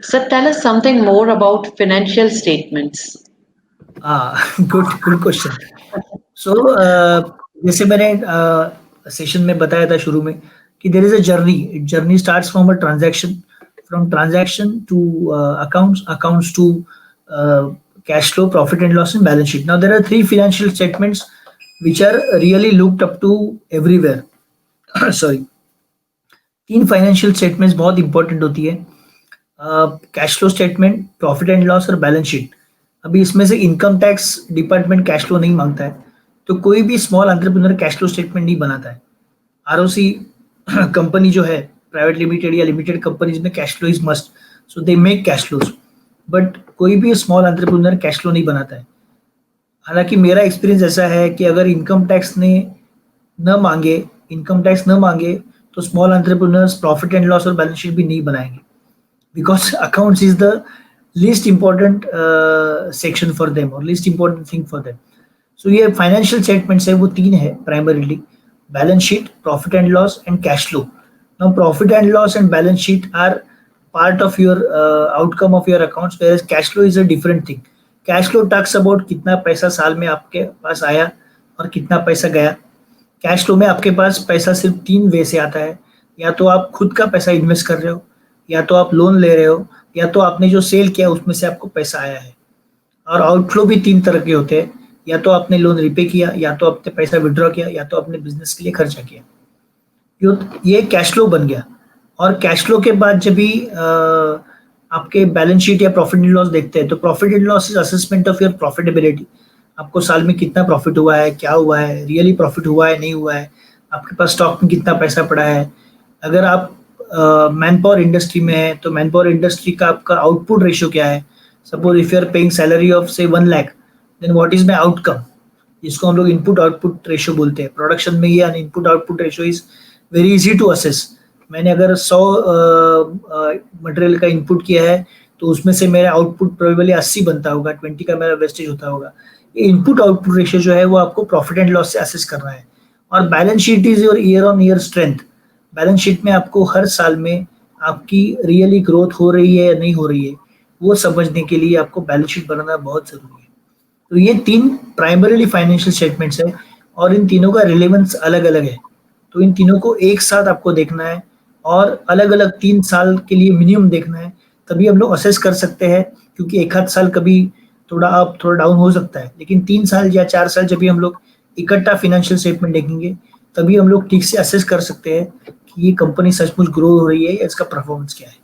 So tell us something more about financial statements. Good question. So जैसे मैंने session में बताया था शुरू में कि there is a journey starts from transaction to accounts to cash flow, profit and loss and balance sheet. Now there are three financial statements which are really looked up to everywhere। Sorry, तीन financial statements बहुत important होती है, cash flow statement, profit and loss और balance sheet. अभी इसमें से income tax department cash flow नहीं मांगता है, तो कोई भी small entrepreneur cash flow statement नहीं बनाता है। आरओसी कंपनी जो है, प्राइवेट लिमिटेड या लिमिटेड कंपनीज में cash flow is must, so they make cash flows, but कोई भी स्मॉल एंटरप्रेन्योर कैश फ्लो नहीं बनाता है। हालांकि मेरा एक्सपीरियंस ऐसा है कि अगर इनकम टैक्स न मांगे तो small entrepreneurs profit and loss और बैलेंस शीट भी नहीं बनाएंगे, because accounts is the least important section for them और least important thing for them. So ये फाइनेंशियल स्टेटमेंट्स है, वो तीन है primarily: balance sheet, profit and loss and cash flow. Now profit and loss and balance sheet are part of your outcome of your accounts, whereas cash flow is a different thing. Cash flow talks about कितना पैसा साल में आपके पास आया और कितना पैसा गया। कैश फ्लो में आपके पास पैसा सिर्फ तीन वे से आता है: या तो आप खुद का पैसा इन्वेस्ट कर रहे हो, या तो आप लोन ले रहे हो, या तो आपने जो सेल किया उसमें से आपको पैसा आया है। और आउटफ्लो भी तीन तरह के होते हैं: या तो आपने लोन रिपे किया, या तो आपने पैसा विड्रॉ किया, या तो आपने बिजनेस के लिए खर्चा किया। ये कैश फ्लो बन गया। और कैश फ्लो के बाद जब भी आपके बैलेंस शीट या प्रॉफिट एंड लॉस देखते हैं, तो profit and loss is assessment of your profitability. आपको साल में कितना प्रॉफिट हुआ है, क्या हुआ है, रियली प्रॉफिट हुआ है, नहीं हुआ है, आपके पास स्टॉक में कितना पैसा पड़ा है। अगर आप मैन पावर इंडस्ट्री में है तो मैन पावर इंडस्ट्री का आपका आउटपुट रेशियो क्या है। Suppose if you are paying salary of say 1 lakh, then what is my outcome, जिसको हम लोग इनपुट आउटपुट रेशियो बोलते हैं। प्रोडक्शन में ये input output ratio is very easy to assess. मैंने अगर 100 मटेरियल का इनपुट किया है तो उसमें से मेरा आउटपुट प्रोबेबली 80 बनता होगा, 20 का मेरा वेस्टेज होता होगा। ये इनपुट आउटपुट रेशियो जो है वो आपको प्रॉफिट एंड लॉस से असेस करना है। और balance sheet is your year on year strength. Balance sheet में आपको हर साल में आपकी रियली ग्रोथ हो रही है या नहीं हो रही है, वो समझने के लिए आपको बैलेंस शीट बनाना बहुत जरूरी है। तो ये तीन प्राइमरीली फाइनेंशियल स्टेटमेंट्स है, और इन तीनों का रिलेवेंस अलग अलग है। तो इन तीनों को एक साथ आपको देखना है और अलग अलग 3 साल के लिए मिनिमम देखना है, तभी हम लोग असेस कर सकते हैं। क्योंकि एक आध साल कभी थोड़ा अप थोड़ा डाउन हो सकता है, लेकिन 3 साल या 4 साल जब भी हम लोग इकट्ठा फाइनेंशियल स्टेटमेंट देखेंगे, तभी हम लोग ठीक से असेस कर सकते हैं कि ये कंपनी सचमुच ग्रो हो रही है या इसका परफॉर्मेंस क्या है।